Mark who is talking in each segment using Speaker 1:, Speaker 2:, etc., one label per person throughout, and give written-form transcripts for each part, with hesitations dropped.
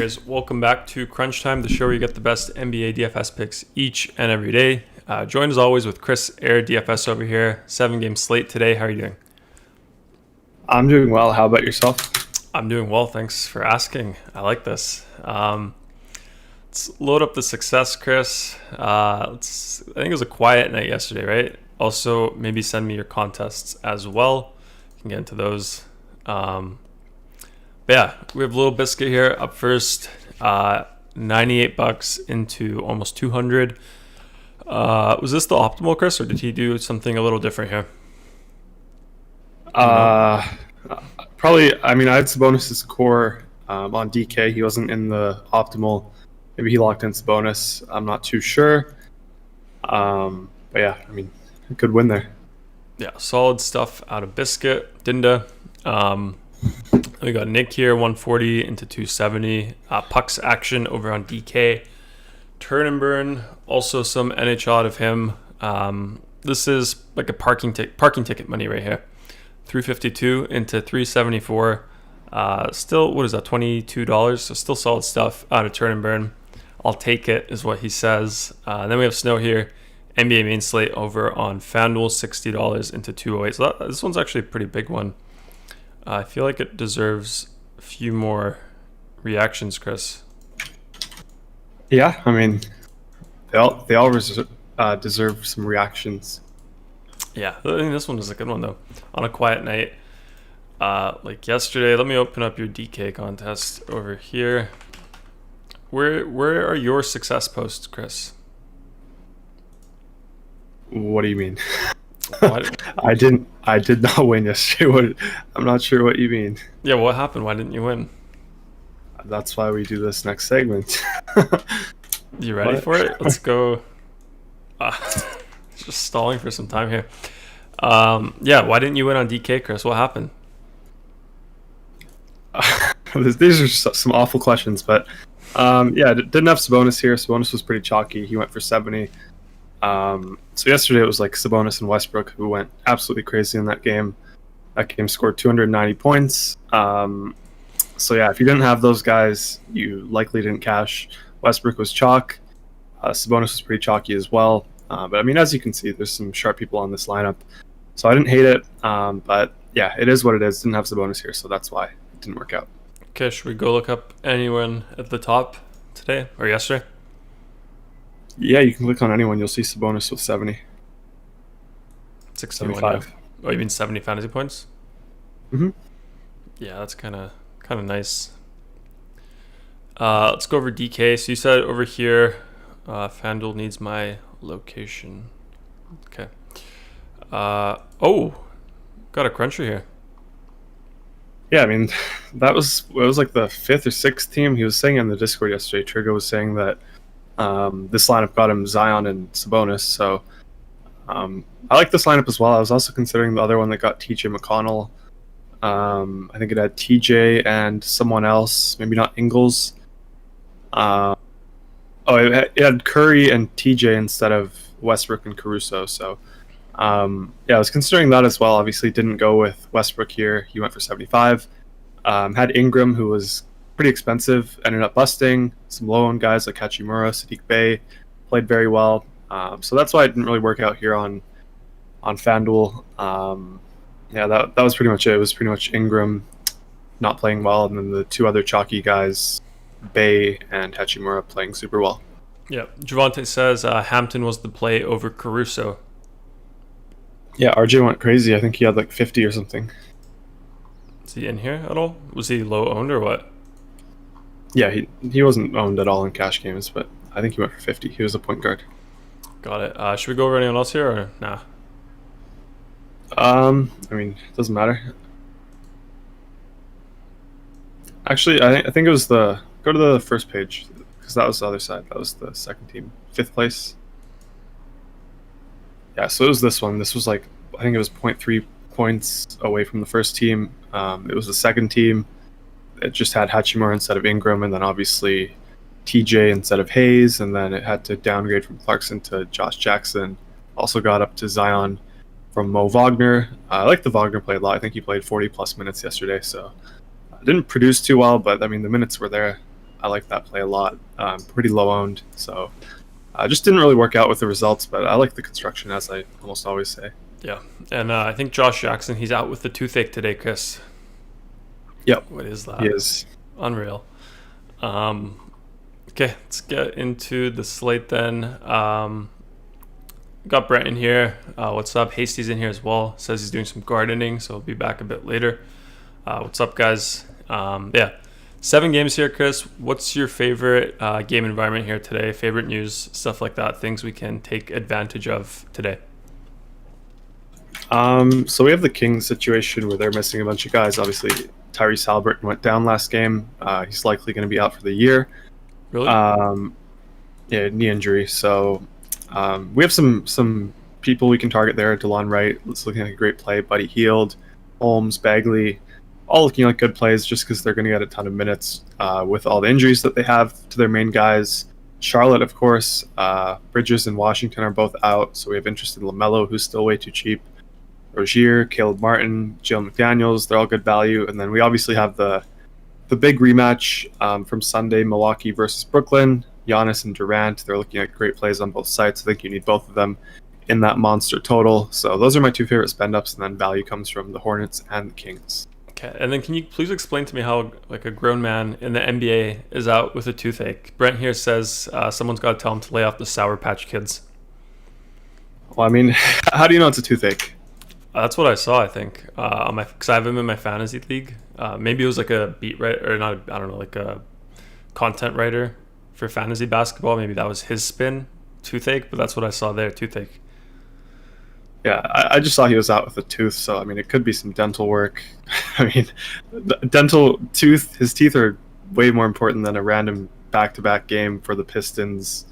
Speaker 1: Gamers, welcome back to Crunch Time, the show where you get the best NBA DFS picks each and every day. Joined as always with Chrissair DFS over here. 7-game slate today. How are you doing?
Speaker 2: I'm doing well. How about yourself?
Speaker 1: I'm doing well. Thanks for asking. I like this. Let's load up the success, Chris. I think it was a quiet night yesterday, right? Also, maybe send me your contests as well. You can get into those. But yeah, we have Little Biscuit here up first. $98 into almost 200. Was this the optimal, Chris, or did he do something a little different here?
Speaker 2: Probably. I mean, I had Sabonis' core on DK. He wasn't in the optimal. Maybe he locked in Sabonis. I'm not too sure. But yeah, I mean, good win there.
Speaker 1: Yeah, solid stuff out of Biscuit. Dinda. We got Nick here, 140 into 270. Pucks action over on DK. Turn and burn. Also some NHL out of him. This is like a parking ticket money right here. 352 into 374. Still, what is that? $22. So still solid stuff out of Turn and burn. I'll take it, is what he says. Then we have Snow here. NBA main slate over on FanDuel, $60 into 208. So this one's actually a pretty big one. I feel like it deserves a few more reactions, Chris.
Speaker 2: Yeah, I mean, they all deserve some reactions.
Speaker 1: Yeah, I think this one is a good one though. On a quiet night, like yesterday. Let me open up your DK contest over here. Where are your success posts, Chris?
Speaker 2: What do you mean? I did not win yesterday. I'm not sure what you mean.
Speaker 1: Yeah, what happened? Why didn't you win?
Speaker 2: That's why we do this next segment.
Speaker 1: You ready for it? Let's go. Just stalling for some time here. Yeah, why didn't you win on DK, Chris? What happened?
Speaker 2: These are some awful questions, but yeah, didn't have Sabonis here. Sabonis was pretty chalky. He went for 70. So yesterday it was like Sabonis and Westbrook who went absolutely crazy in that game. That game scored 290 points. So yeah, if you didn't have those guys, you likely didn't cash. Westbrook was chalk. Sabonis was pretty chalky as well. But I mean, as you can see, there's some sharp people on this lineup. So I didn't hate it. But yeah, it is what it is. Didn't have Sabonis here, so that's why it didn't work out.
Speaker 1: Okay, should we go look up anyone at the top today or yesterday?
Speaker 2: Yeah, you can click on anyone. You'll see Sabonis with 70.
Speaker 1: 61,
Speaker 2: 75.
Speaker 1: yeah. Oh, you mean 70 fantasy points?
Speaker 2: Mm-hmm.
Speaker 1: Yeah, that's kind of nice. Let's go over DK. So you said over here, FanDuel needs my location. Okay. Oh, got a cruncher here.
Speaker 2: Yeah, I mean, it was like the 5th or 6th team. He was saying in the Discord yesterday, Trigger was saying that this lineup got him Zion and Sabonis, so I like this lineup as well. I was also considering the other one that got TJ McConnell. I think it had TJ and someone else, maybe not Ingles. It had Curry and TJ instead of Westbrook and Caruso. So yeah, I was considering that as well. Obviously, didn't go with Westbrook here. He went for 75. Had Ingram, who was pretty expensive, ended up busting. Some low-owned guys like Hachimura, Sadiq Bey played very well. So that's why it didn't really work out here on FanDuel. Yeah, that was pretty much it. It was pretty much Ingram not playing well, and then the two other chalky guys, Bey and Hachimura, playing super well.
Speaker 1: Yeah, Javante says Hampton was the play over Caruso.
Speaker 2: Yeah, RJ went crazy. I think he had like 50 or something.
Speaker 1: Is he in here at all? Was he low owned or what?
Speaker 2: Yeah, he wasn't owned at all in cash games, but I think he went for 50. He was a point guard.
Speaker 1: Got it. Should we go over anyone else here or nah?
Speaker 2: I mean, it doesn't matter. Actually, I think it was go to the first page, because that was the other side. That was the second team. 5th place. Yeah, so it was this one. This was like, I think it was 0.3 points away from the first team. It was the second team. It just had Hachimura instead of Ingram, and then obviously TJ instead of Hayes, and then it had to downgrade from Clarkson to Josh Jackson. Also got up to Zion from Mo Wagner. I like the Wagner play a lot. I think he played 40 plus minutes yesterday, so didn't produce too well, but I mean the minutes were there. I like that play a lot. Pretty low owned, so just didn't really work out with the results, but I like the construction, as I almost always say.
Speaker 1: Yeah, and I think Josh Jackson, he's out with the toothache today, Chris.
Speaker 2: Yep.
Speaker 1: What is that?
Speaker 2: He is.
Speaker 1: Unreal. Okay, let's get into the slate then. Got Brent in here. What's up? Hasty's in here as well. Says he's doing some gardening, so he'll be back a bit later. What's up, guys? 7 games here, Chris. What's your favorite game environment here today? Favorite news, stuff like that, things we can take advantage of today?
Speaker 2: So we have the Kings situation where they're missing a bunch of guys. Obviously, Tyrese Halliburton went down last game. He's likely going to be out for the year.
Speaker 1: Really?
Speaker 2: Yeah, knee injury. So we have some people we can target there. DeLon Wright, it's looking like a great play. Buddy Hield, Holmes, Bagley, all looking like good plays just because they're going to get a ton of minutes with all the injuries that they have to their main guys. Charlotte, of course, Bridges and Washington are both out, so we have interest in LaMelo, who's still way too cheap. Rozier, Caleb Martin, Jill McDaniels, they're all good value. And then we obviously have the big rematch from Sunday, Milwaukee versus Brooklyn. Giannis and Durant, they're looking at great plays on both sides. I think you need both of them in that monster total. So those are my 2 favorite spend ups, and then value comes from the Hornets and the Kings.
Speaker 1: Okay, and then can you please explain to me how like a grown man in the NBA is out with a toothache? Brent here says someone's got to tell him to lay off the Sour Patch Kids.
Speaker 2: Well, I mean, how do you know it's a toothache?
Speaker 1: That's what I saw, I think, on my, because I have him in my fantasy league. Maybe it was like a beat writer, or not, I don't know, like a content writer for fantasy basketball. Maybe that was his spin, toothache, but that's what I saw there, toothache.
Speaker 2: Yeah, I just saw he was out with a tooth, so I mean, it could be some dental work. I mean, his teeth are way more important than a random back-to-back game for the Pistons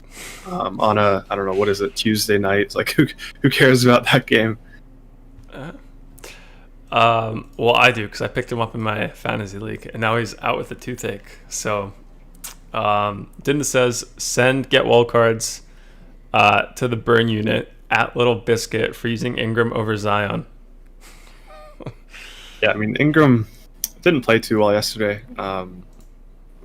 Speaker 2: on a, I don't know, what is it, Tuesday night? Like, who cares about that game?
Speaker 1: Well, I do, because I picked him up in my fantasy league, and now he's out with a toothache. So, Dinda says, get wall cards to the burn unit at Little Biscuit for using Ingram over Zion.
Speaker 2: Yeah, I mean, Ingram didn't play too well yesterday. I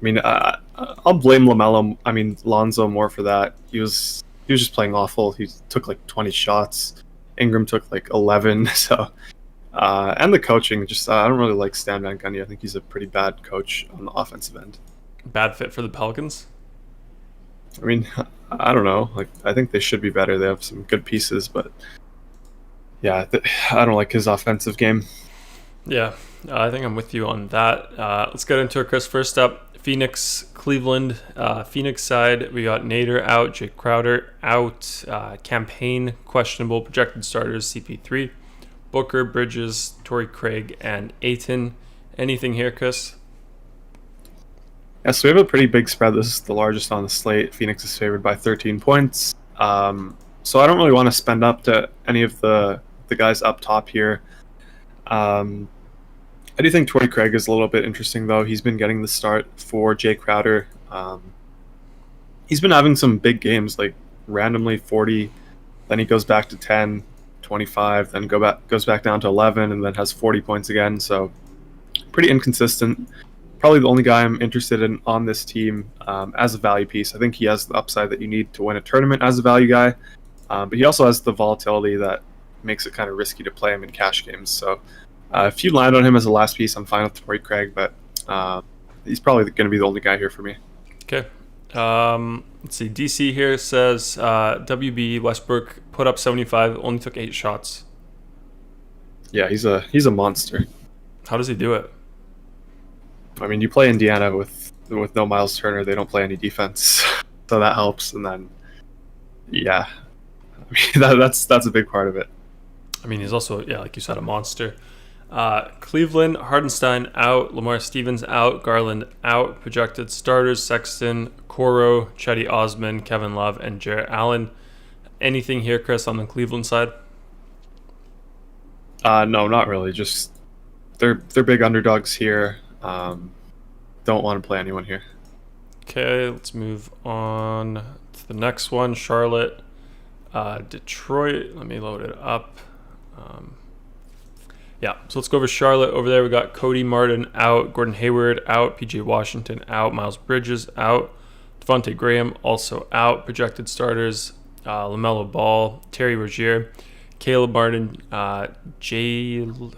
Speaker 2: mean, I'll blame Lonzo more for that. He was just playing awful. He took like 20 shots. Ingram took like 11. So, and the coaching, just I don't really like Stan Van Gundy. I think he's a pretty bad coach on the offensive end.
Speaker 1: Bad fit for the Pelicans?
Speaker 2: I mean, I don't know. Like, I think they should be better. They have some good pieces, but yeah, I don't like his offensive game.
Speaker 1: Yeah, I think I'm with you on that. Let's get into it, Chris. First up, Phoenix, Cleveland. Phoenix side, we got Nader out, Jake Crowder out, Campaign questionable, projected starters CP3, Booker, Bridges, Torrey Craig, and Ayton. Anything here, Chris?
Speaker 2: Yeah, so we have a pretty big spread. This is the largest on the slate. Phoenix is favored by 13 points. So I don't really want to spend up to any of the guys up top here. I do think Torrey Craig is a little bit interesting, though. He's been getting the start for Jay Crowder. He's been having some big games, like randomly 40, then he goes back to 10, 25, then goes back down to 11, and then has 40 points again. So pretty inconsistent. Probably the only guy I'm interested in on this team as a value piece. I think he has the upside that you need to win a tournament as a value guy, but he also has the volatility that makes it kind of risky to play him in cash games. So if you land on him as a last piece, I'm fine with Torrey Craig, but he's probably going to be the only guy here for me.
Speaker 1: Okay. Let's see. DC here says WB Westbrook put up 75, only took 8 shots.
Speaker 2: Yeah, he's a monster.
Speaker 1: How does he do it?
Speaker 2: I mean, you play Indiana with no Miles Turner. They don't play any defense, so that helps. And then, yeah, I mean, that's a big part of it.
Speaker 1: I mean, he's also, yeah, like you said, a monster. Cleveland, Hardenstein out, Lamar Stevens out, Garland out, projected starters, Sexton, Coro, Chetty Osman, Kevin Love, and Jarrett Allen. Anything here, Chris, on the Cleveland side?
Speaker 2: No, not really. Just they're big underdogs here. Don't want to play anyone here.
Speaker 1: Okay, let's move on to the next one. Charlotte, Detroit. Let me load it up. Yeah, so let's go over Charlotte. Over there, we got Cody Martin out, Gordon Hayward out, PJ Washington out, Miles Bridges out, Devontae Graham also out. Projected starters, LaMelo Ball, Terry Rozier, Caleb Martin, Jalen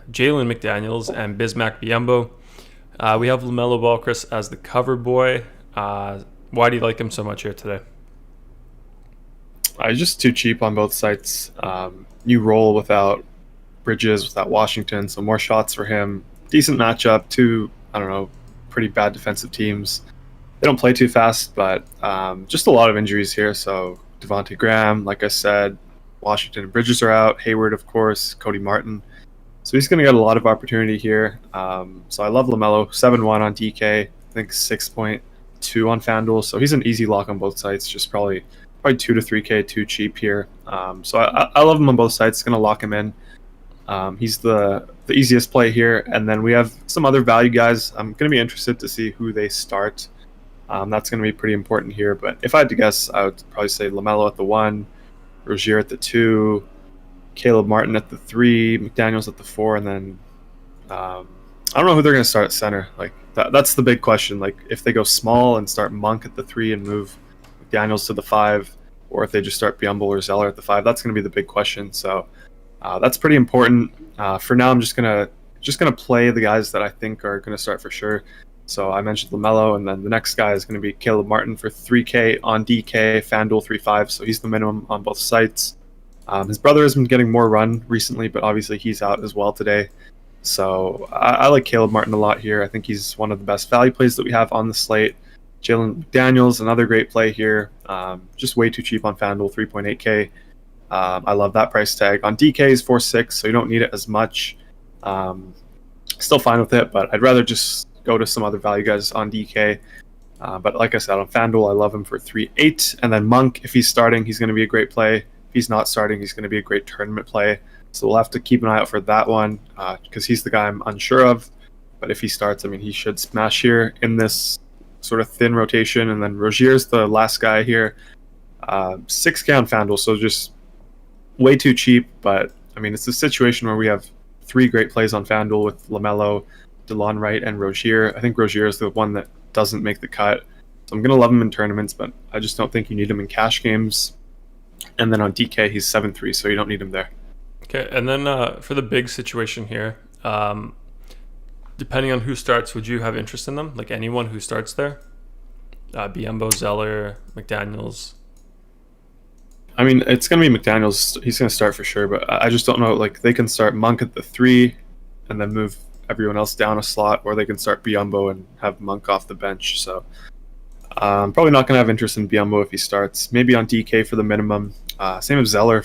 Speaker 1: McDaniels, and Bismack Biyombo. We have LaMelo Ball, Chris, as the cover boy. Why do you like him so much here today?
Speaker 2: He's just too cheap on both sites. You roll without Bridges, without Washington, so more shots for him. Decent matchup, two, pretty bad defensive teams. They don't play too fast, but just a lot of injuries here. So Devontae Graham, like I said, Washington and Bridges are out. Hayward, of course, Cody Martin. So he's going to get a lot of opportunity here. So I love LaMelo, 7-1 on DK, I think 6.2 on FanDuel. So he's an easy lock on both sites, just probably 2 to 3K too cheap here. So I love him on both sides. Going to lock him in. He's the easiest play here. And then we have some other value guys. I'm going to be interested to see who they start. That's going to be pretty important here. But if I had to guess, I would probably say LaMelo at the 1, Rozier at the 2, Caleb Martin at the 3, McDaniels at the 4, and then I don't know who they're going to start at center. Like that's the big question. Like if they go small and start Monk at the 3 and move McDaniels to the 5, or if they just start Biyombo or Zeller at the 5, that's going to be the big question. So that's pretty important. For now, I'm just gonna play the guys that I think are going to start for sure. So I mentioned LaMelo, and then the next guy is going to be Caleb Martin for 3K on DK, FanDuel 3.5. So he's the minimum on both sites. His brother has been getting more run recently, but obviously he's out as well today. So I like Caleb Martin a lot here. I think he's one of the best value plays that we have on the slate. Jalen McDaniels, another great play here. Just way too cheap on FanDuel, 3.8K. I love that price tag. On DK is 4.6, so you don't need it as much. Still fine with it, but I'd rather just go to some other value guys on DK. But like I said, on FanDuel, I love him for 3.8. And then Monk, if he's starting, he's going to be a great play. If he's not starting, he's going to be a great tournament play. So we'll have to keep an eye out for that one because he's the guy I'm unsure of. But if he starts, he should smash here in this sort of thin rotation. And then Rozier's the last guy here. 6K on FanDuel, so just way too cheap. But, it's a situation where we have 3 great plays on FanDuel with LaMelo, DeLon Wright, and Rozier. I think Rozier is the one that doesn't make the cut. So I'm going to love him in tournaments, but I just don't think you need him in cash games. And then on DK, he's 7.3, so you don't need him there.
Speaker 1: Okay, and then for the big situation here, depending on who starts, would you have interest in them? Like anyone who starts there? Biyombo, Zeller, McDaniels.
Speaker 2: It's going to be McDaniels. He's going to start for sure, but I just don't know. Like they can start Monk at the 3 and then move everyone else down a slot, or they can start Biyombo and have Monk off the bench. So I'm probably not going to have interest in Biyombo if he starts. Maybe on DK for the minimum. Same with Zeller,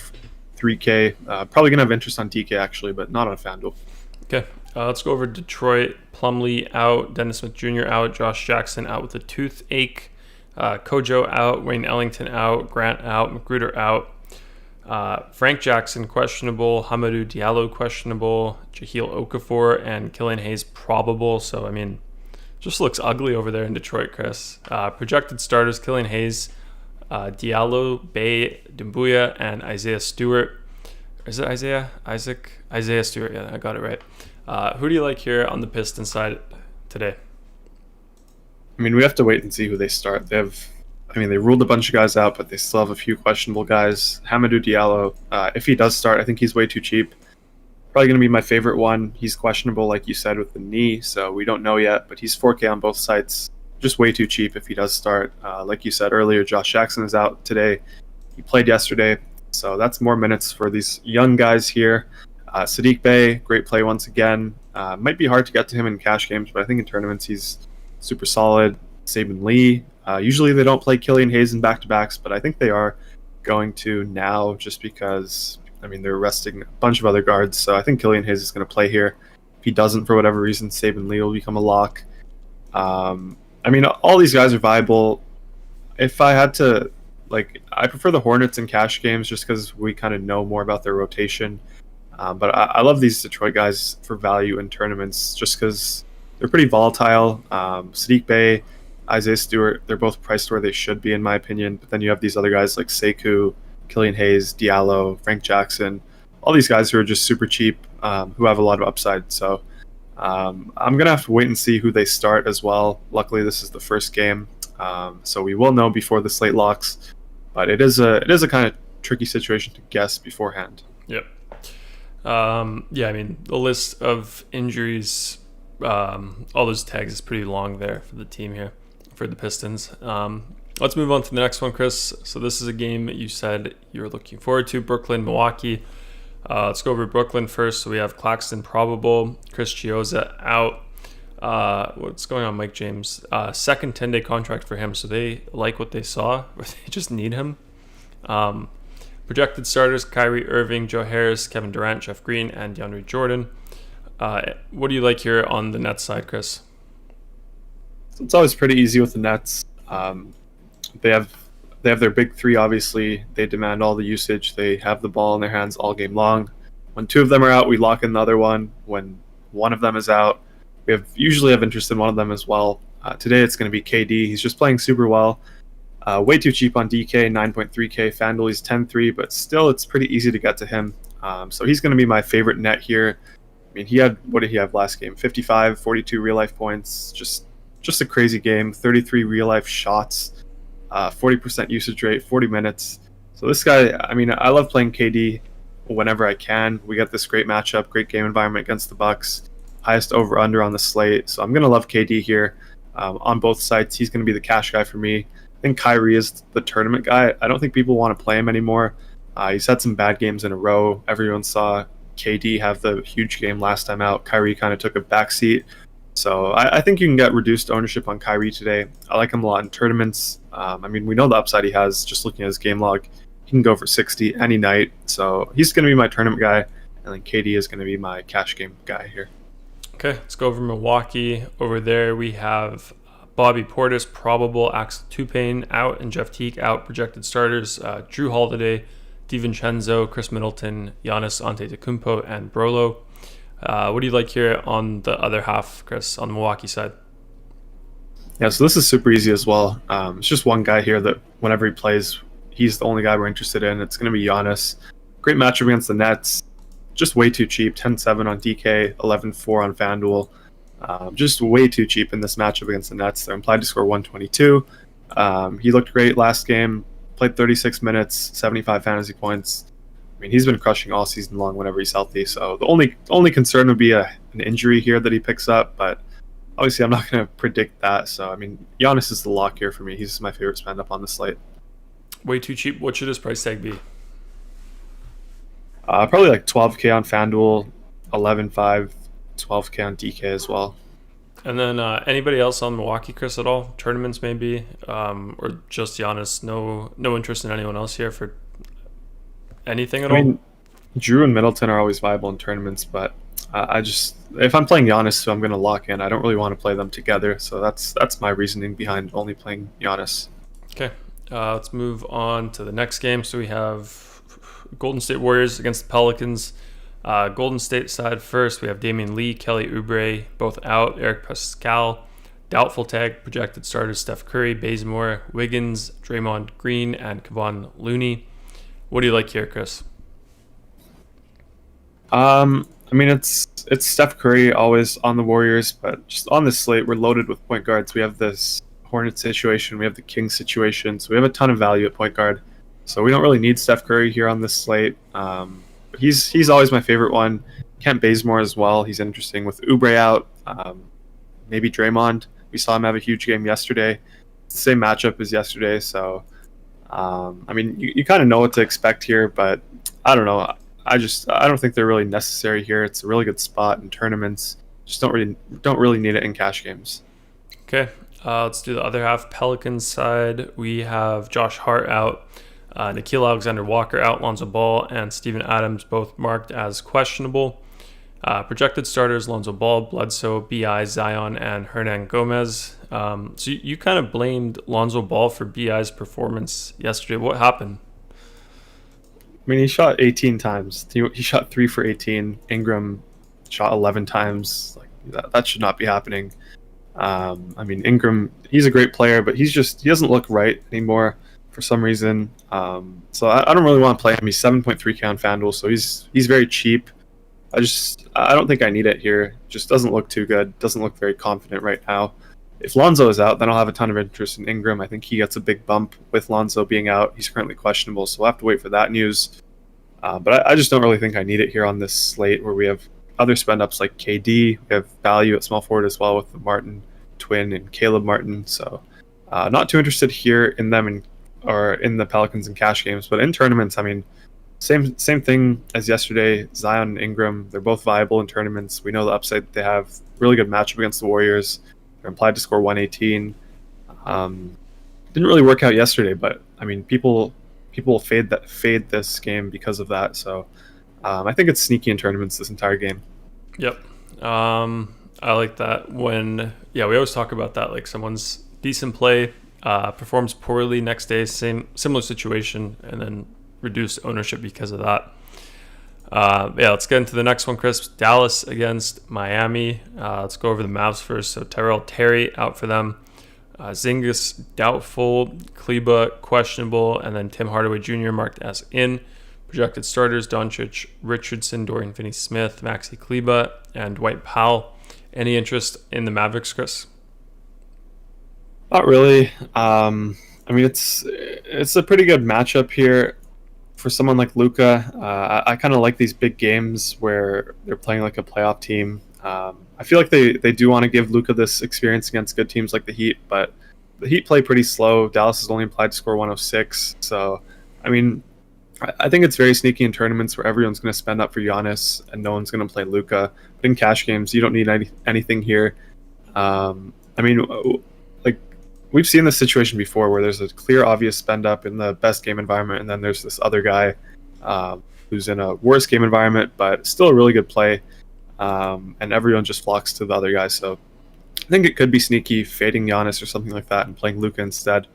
Speaker 2: 3K. Probably going to have interest on DK actually, but not on FanDuel.
Speaker 1: Okay, let's go over Detroit. Plumlee out, Dennis Smith Jr. out, Josh Jackson out with a toothache, Kojo out, Wayne Ellington out, Grant out, Magruder out. Frank Jackson questionable, Hamidou Diallo questionable, Jahlil Okafor and Killian Hayes probable. So just looks ugly over there in Detroit, Chris. Projected starters: Killian Hayes, Diallo, Bey, Doumbouya, and Isaiah Stewart. Is it Isaiah Stewart? Yeah, I got it right. Who do you like here on the Pistons side today?
Speaker 2: We have to wait and see who they start. They ruled a bunch of guys out, but they still have a few questionable guys. Hamidou Diallo, if he does start, I think he's way too cheap. Probably going to be my favorite one. He's questionable, like you said, with the knee, so we don't know yet, but he's 4K on both sites. Just way too cheap if he does start. Like you said earlier, Josh Jackson is out today. He played yesterday, so that's more minutes for these young guys here. Saddiq Bey, great play once again. Might be hard to get to him in cash games, but I think in tournaments he's super solid. Saban Lee. Usually they don't play Killian Hayes in back-to-backs, but I think they are going to now just because, they're resting a bunch of other guards. So I think Killian Hayes is going to play here. If he doesn't, for whatever reason, Saban Lee will become a lock. All these guys are viable. If I had to, I prefer the Hornets in cash games just because we kind of know more about their rotation. But I love these Detroit guys for value in tournaments just because they're pretty volatile. Saddiq Bey, Isaiah Stewart, they're both priced where they should be, in my opinion. But then you have these other guys like Sekou, Killian Hayes, Diallo, Frank Jackson, all these guys who are just super cheap, who have a lot of upside. So I'm gonna have to wait and see who they start as well. Luckily, this is the first game, so we will know before the slate locks. But it is a kind of tricky situation to guess beforehand.
Speaker 1: Yep. Yeah, I mean, the list of injuries, all those tags is pretty long there for the team here, for the Pistons. Let's move on to the next one, Chris. So this is a game that you said you were looking forward to, Brooklyn, Milwaukee. Let's go over Brooklyn first. So we have Claxton probable, Chris Chiozza out. What's going on, Mike James? Second 10-day contract for him, so they like what they saw, or they just need him. Projected starters: Kyrie Irving, Joe Harris, Kevin Durant, Jeff Green, and DeAndre Jordan. What do you like here on the Nets side, Chris?
Speaker 2: It's always pretty easy with the Nets. They have their big three. Obviously, they demand all the usage. They have the ball in their hands all game long. When two of them are out, we lock in the other one. When one of them is out, we usually have interest in one of them as well. Today it's going to be KD. He's just playing super well. Way too cheap on DK, 9.3K. FanDuel, he's 10-3, but still it's pretty easy to get to him. So he's going to be my favorite net here. I mean, what did he have last game? 55, 42 real life points. Just a crazy game. 33 real life shots. 40% usage rate, 40 minutes. So this guy, I mean, I love playing KD whenever I can. We got this great matchup, great game environment against the Bucks. Highest over/under on the slate. So I'm going to love KD here on both sides. He's going to be the cash guy for me. I think Kyrie is the tournament guy. I don't think people want to play him anymore. He's had some bad games in a row. Everyone saw KD have the huge game last time out. Kyrie kind of took a backseat. So I think you can get reduced ownership on Kyrie today. I like him a lot in tournaments. I mean, we know the upside he has just looking at his game log. He can go for 60 any night. So he's going to be my tournament guy. And then KD is going to be my cash game guy here.
Speaker 1: Okay, let's go over Milwaukee. Over there, we have Bobby Portis, probable, Axel Toupane out, and Jeff Teague out. Projected starters: Drew Holiday, DiVincenzo, Chris Middleton, Giannis Antetokounmpo, and Brolo. What do you like here on the other half, Chris, on the Milwaukee side?
Speaker 2: Yeah, so this is super easy as well. It's just one guy here that whenever he plays, he's the only guy we're interested in. It's going to be Giannis. Great matchup against the Nets. Just way too cheap. 10-7 on DK, 11-4 on FanDuel. Just way too cheap in this matchup against the Nets. They're implied to score 122. He looked great last game. Played 36 minutes, 75 fantasy points. I mean, he's been crushing all season long whenever he's healthy. So the only concern would be an injury here that he picks up. But obviously, I'm not going to predict that. So, I mean, Giannis is the lock here for me. He's my favorite spend up on the slate.
Speaker 1: Way too cheap. What should his price tag be?
Speaker 2: Probably like 12K on FanDuel, 11.5, 12K on DK as well.
Speaker 1: And then anybody else on Milwaukee, Chris, at all? Tournaments maybe? Or just Giannis? No interest in anyone else here for anything at all?
Speaker 2: I mean, Drew and Middleton are always viable in tournaments, but if I'm playing Giannis, so I'm going to lock in. I don't really want to play them together, so that's my reasoning behind only playing Giannis.
Speaker 1: Okay, let's move on to the next game. So we have Golden State Warriors against the Pelicans. Golden State side first, we have Damian Lee, Kelly Oubre, both out. Eric Pascal, doubtful tag. Projected starters: Steph Curry, Bazemore, Wiggins, Draymond Green, and Kevon Looney. What do you like here, Chris?
Speaker 2: I mean, it's Steph Curry always on the Warriors, but just on this slate, we're loaded with point guards. We have this Hornets situation, we have the Kings situation, so we have a ton of value at point guard. So we don't really need Steph Curry here on this slate. He's always my favorite one. Kent Bazemore as well. He's interesting with Oubre out. Maybe Draymond. We saw him have a huge game yesterday. It's the same matchup as yesterday. So, I mean, you kind of know what to expect here, but I don't know. I don't think they're really necessary here. It's a really good spot in tournaments. Just don't really need it in cash games.
Speaker 1: Okay, let's do the other half. Pelicans side, we have Josh Hart out. Nickeil Alexander-Walker out, Lonzo Ball and Steven Adams both marked as questionable. Projected starters: Lonzo Ball, Bledsoe, B.I., Zion, and Hernan Gomez. So you kind of blamed Lonzo Ball for B.I.'s performance yesterday. What happened?
Speaker 2: I mean, he shot 18 times. He shot 3 for 18. Ingram shot 11 times. Like that should not be happening. I mean, Ingram, he's a great player, but he doesn't look right anymore. for some reason. So I don't really want to play him. He's 7.3K on FanDuel, so he's very cheap. I don't think I need it here. Just doesn't look too good. Doesn't look very confident right now. If Lonzo is out, then I'll have a ton of interest in Ingram. I think he gets a big bump with Lonzo being out. He's currently questionable, so we'll have to wait for that news. But I just don't really think I need it here on this slate where we have other spend ups like KD. We have value at small forward as well with the Martin twin and Caleb Martin. So not too interested here in them or in the Pelicans and cash games. But in tournaments, I mean, same thing as yesterday. Zion and Ingram, they're both viable in tournaments. We know the upside that they have. Really good matchup against the Warriors. They're implied to score 118. Didn't really work out yesterday, but I mean, people fade this game because of that. So I think it's sneaky in tournaments this entire game.
Speaker 1: Yep. I like that when we always talk about that. Like someone's decent play performs poorly next day, similar situation, and then reduce ownership because of that. Let's get into the next one, Chris. Dallas against Miami. Let's go over the Mavs first. So Terrell Terry out for them. Zingis doubtful, Kleba questionable, and then Tim Hardaway Jr. marked as in. Projected starters: Doncic, Richardson, Dorian Finney-Smith, Maxi Kleba, and Dwight Powell. Any interest in the Mavericks, Chris?
Speaker 2: Not really. I mean, it's a pretty good matchup here for someone like Luka. I kind of like these big games where they're playing like a playoff team. I feel like they do want to give Luka this experience against good teams like the Heat, but the Heat play pretty slow. Dallas is only implied to score 106. So, I mean, I think it's very sneaky in tournaments where everyone's going to spend up for Giannis and no one's going to play Luka. But in cash games, you don't need anything here. I mean, like we've seen this situation before where there's a clear, obvious spend up in the best game environment, and then there's this other guy who's in a worse game environment, but still a really good play. And everyone just flocks to the other guy. So I think it could be sneaky, fading Giannis or something like that and playing Luka instead.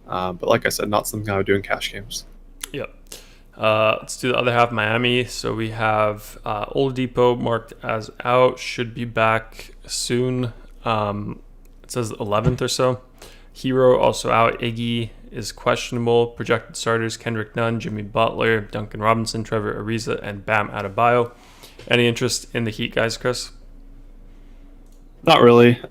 Speaker 2: But like I said, not something I would do in cash games.
Speaker 1: Yep. Let's do the other half, Miami. So we have Oladipo marked as out, should be back soon. It says 11th or so. Hero also out. Iggy is questionable. Projected starters: Kendrick Nunn, Jimmy Butler, Duncan Robinson, Trevor Ariza, and Bam Adebayo. Any interest in the Heat guys, Chris?
Speaker 2: Not really.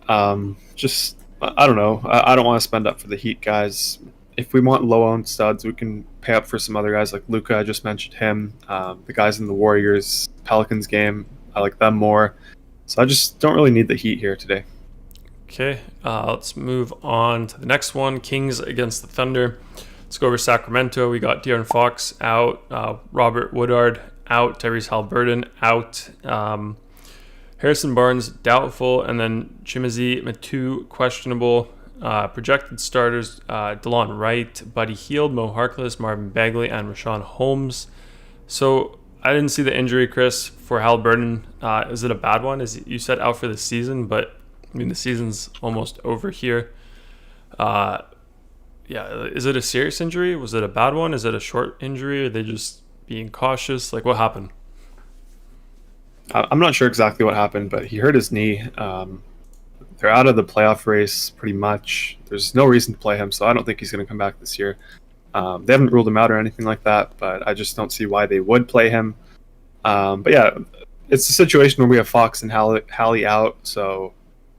Speaker 2: Just, I don't know. I don't want to spend up for the Heat guys. If we want low-owned studs, we can pay up for some other guys like Luka. I just mentioned him. The guys in the Warriors, Pelicans game, I like them more. So I just don't really need the Heat here today.
Speaker 1: Okay, let's move on to the next one. Kings against the Thunder. Let's go over Sacramento. We got De'Aaron Fox out, Robert Woodard out, Tyrese Haliburton out, Harrison Barnes doubtful, and then Chimezie Metu questionable. Projected starters: DeLon Wright, Buddy Hield, Mo Harkless, Marvin Bagley, and Rashawn Holmes. So I didn't see the injury, Chris, for Haliburton. Is it a bad one? You said out for the season, but I mean the season's almost over here. Is it a serious injury? Was it a bad one? Is it a short injury? Are they just being cautious? Like, what happened?
Speaker 2: I'm not sure exactly what happened, but he hurt his knee. They're out of the playoff race pretty much. There's no reason to play him, so I don't think he's going to come back this year. They haven't ruled him out or anything like that, but I just don't see why they would play him. But yeah, it's a situation where we have Fox and Hallie out, so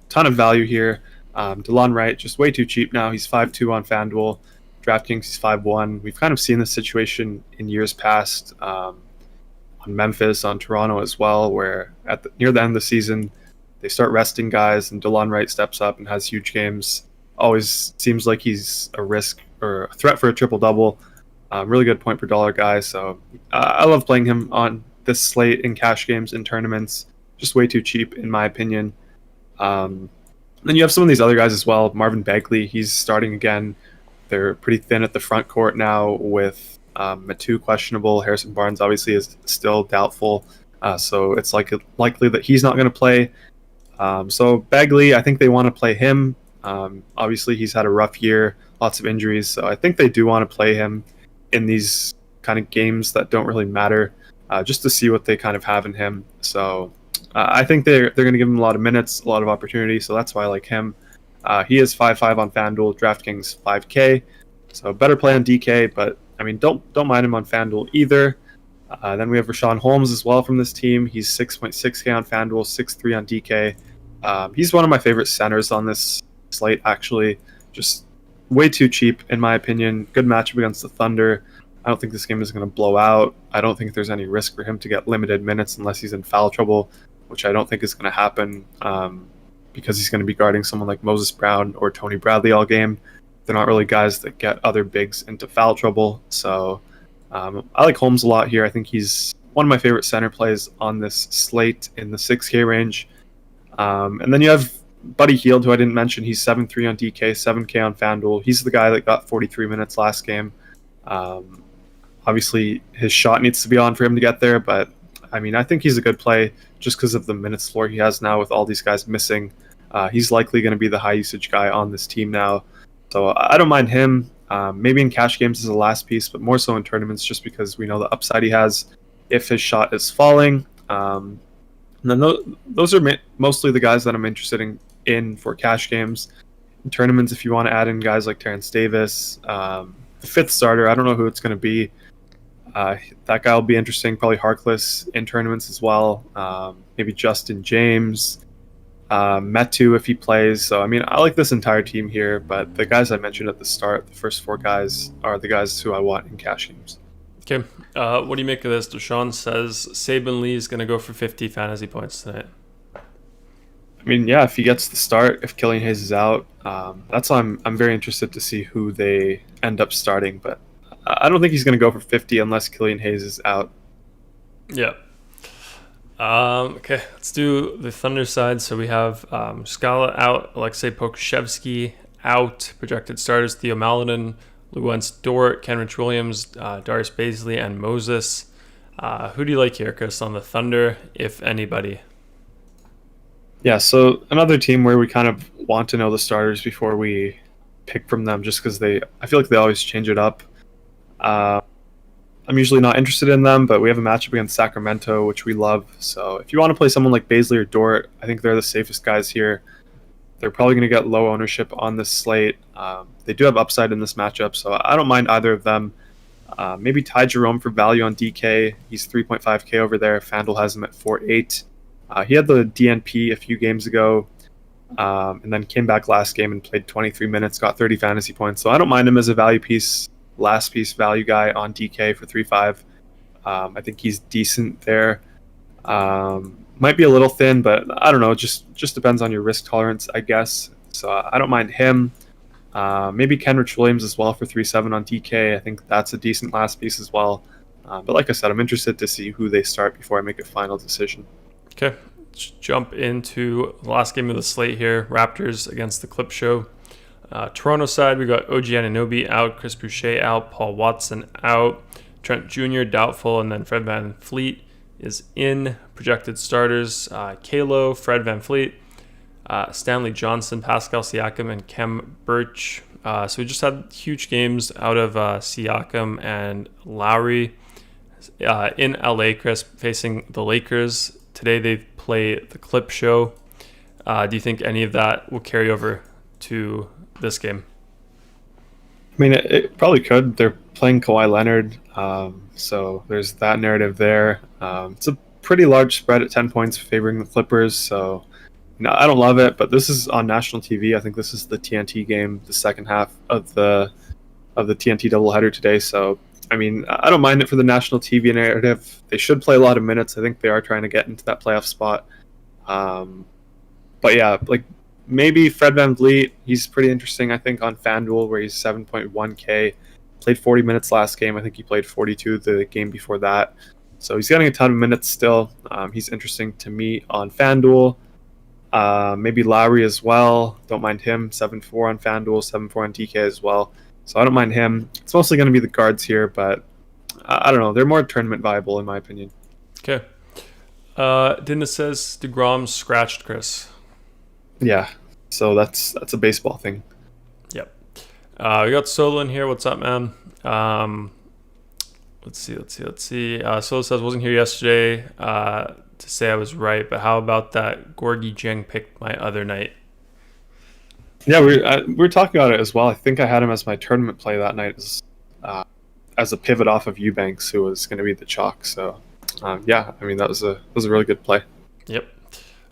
Speaker 2: ton of value here. DeLon Wright, just way too cheap now. He's 5.2 on FanDuel. DraftKings, he's 5.1. We've kind of seen this situation in years past on Memphis, on Toronto as well, where near the end of the season, they start resting guys, and DeLon Wright steps up and has huge games. Always seems like he's a risk or a threat for a triple-double. Really good point per dollar guy. So I love playing him on this slate in cash games, in tournaments. Just way too cheap, in my opinion. Then you have some of these other guys as well. Marvin Bagley, he's starting again. They're pretty thin at the front court now with Metu questionable. Harrison Barnes obviously is still doubtful. So it's likely that he's not going to play. So Bagley, I think they want to play him. Obviously, he's had a rough year, lots of injuries. So I think they do want to play him in these kind of games that don't really matter, just to see what they kind of have in him. So I think they're going to give him a lot of minutes, a lot of opportunity. So that's why I like him. He is 5.5 on FanDuel, DraftKings 5K. So better play on DK, but I mean, don't mind him on FanDuel either. Then we have Rashawn Holmes as well from this team. He's 6.6K on FanDuel, 6.3 on DK. He's one of my favorite centers on this slate, actually. Just way too cheap, in my opinion. Good matchup against the Thunder. I don't think this game is going to blow out. I don't think there's any risk for him to get limited minutes unless he's in foul trouble, which I don't think is going to happen because he's going to be guarding someone like Moses Brown or Tony Bradley all game. They're not really guys that get other bigs into foul trouble. So I like Holmes a lot here. I think he's one of my favorite center plays on this slate in the 6K range. And then you have Buddy Hield, who I didn't mention. He's 7.3 on DK, 7K on FanDuel. He's the guy that got 43 minutes last game. Obviously, his shot needs to be on for him to get there, but I mean, I think he's a good play just because of the minutes floor he has now with all these guys missing. He's likely going to be the high usage guy on this team now. So I don't mind him. Maybe in cash games as a last piece, but more so in tournaments just because we know the upside he has if his shot is falling. And then those are mostly the guys that I'm interested in for cash games. In tournaments, if you want to add in guys like Terrence Davis, the fifth starter, I don't know who it's going to be. That guy will be interesting. Probably Harkless in tournaments as well. Maybe Justin James, Metu if he plays. So I mean, I like this entire team here, but the guys I mentioned at the start, the first four guys, are the guys who I want in cash games.
Speaker 1: Okay, what do you make of this? Deshaun says Saban Lee is going to go for 50 fantasy points tonight.
Speaker 2: I mean, yeah, if he gets the start, if Killian Hayes is out, that's why I'm very interested to see who they end up starting. But I don't think he's going to go for 50 unless Killian Hayes is out.
Speaker 1: Yeah. Okay, let's do the Thunder side. So we have Scala out, Alexei Pokushevsky out, projected starters Theo Maledon, Luguentz Dort, Kenrich Williams, Darius Baisley, and Moses. Who do you like here, Chris, on the Thunder, if anybody?
Speaker 2: Yeah, so another team where we kind of want to know the starters before we pick from them just because I feel like they always change it up. I'm usually not interested in them, but we have a matchup against Sacramento, which we love. So if you want to play someone like Baisley or Dort, I think they're the safest guys here. They're probably going to get low ownership on this slate. They do have upside in this matchup, so I don't mind either of them. Maybe Ty Jerome for value on DK. He's 3.5K over there. FanDuel has him at 4.8. He had the DNP a few games ago, and then came back last game and played 23 minutes, got 30 fantasy points. So I don't mind him as a value piece, last piece value guy on DK for 3.5. I think he's decent there. Might be a little thin, but I don't know. Just depends on your risk tolerance, I guess. So I don't mind him. Maybe Kenrich Williams as well for 3.7 on DK. I think that's a decent last piece as well. But like I said, I'm interested to see who they start before I make a final decision.
Speaker 1: Okay, let's jump into the last game of the slate here. Raptors against the Clip Show. Toronto side, we got OG Anunoby out, Chris Boucher out, Paul Watson out, Trent Jr. doubtful, and then Fred VanVleet is in. Projected starters, Kalo, Fred VanVleet, Stanley Johnson, Pascal Siakam, and Kem Birch. So we just had huge games out of Siakam and Lowry in LA, Chris, facing the Lakers. Today they play the Clip Show. Do you think any of that will carry over to this game?
Speaker 2: I mean, it probably could. They're playing Kawhi Leonard, so there's that narrative there. It's a pretty large spread at 10 points favoring the Clippers, so I don't love it, but this is on national TV. I think this is the TNT game, the second half of the TNT doubleheader today. So, I mean, I don't mind it for the national TV narrative. They should play a lot of minutes. I think they are trying to get into that playoff spot. But yeah, like maybe Fred VanVleet, he's pretty interesting, I think, on FanDuel, where he's 7.1K. Played 40 minutes last game. I think he played 42 the game before that. So he's getting a ton of minutes still. He's interesting to me on FanDuel. Maybe Lowry as well. Don't mind him. 7.4 on FanDuel, 7.4 on DK as well. So I don't mind him. It's mostly going to be the guards here, but I don't know. They're more tournament viable in my opinion.
Speaker 1: Okay. Dinda says DeGrom scratched Chris.
Speaker 2: Yeah. So that's a baseball thing.
Speaker 1: Yep. We got Solo in here. What's up, man? Let's see. Solo says, wasn't here yesterday to say I was right, but how about that Gorgie Jeng picked my other night?
Speaker 2: Yeah, we were talking about it as well. I think I had him as my tournament play that night as a pivot off of Eubanks, who was going to be the chalk. So, yeah, I mean that was a really good play.
Speaker 1: Yep.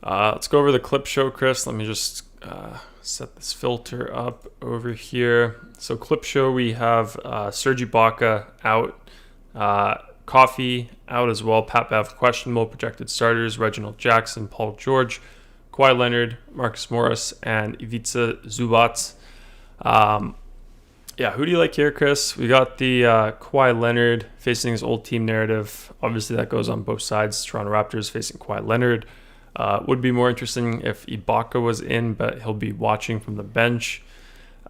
Speaker 1: Let's go over the clip show, Chris. Let me just set this filter up over here. So clip show, we have Serge Ibaka out, Coffee out as well, Pat Bev questionable, projected starters, Reginald Jackson, Paul George, Kawhi Leonard, Marcus Morris, and Ivica Zubac. Yeah, who do you like here, Chris? We got the Kawhi Leonard facing his old team narrative. Obviously, that goes on both sides. Toronto Raptors facing Kawhi Leonard. Would be more interesting if Ibaka was in, but he'll be watching from the bench.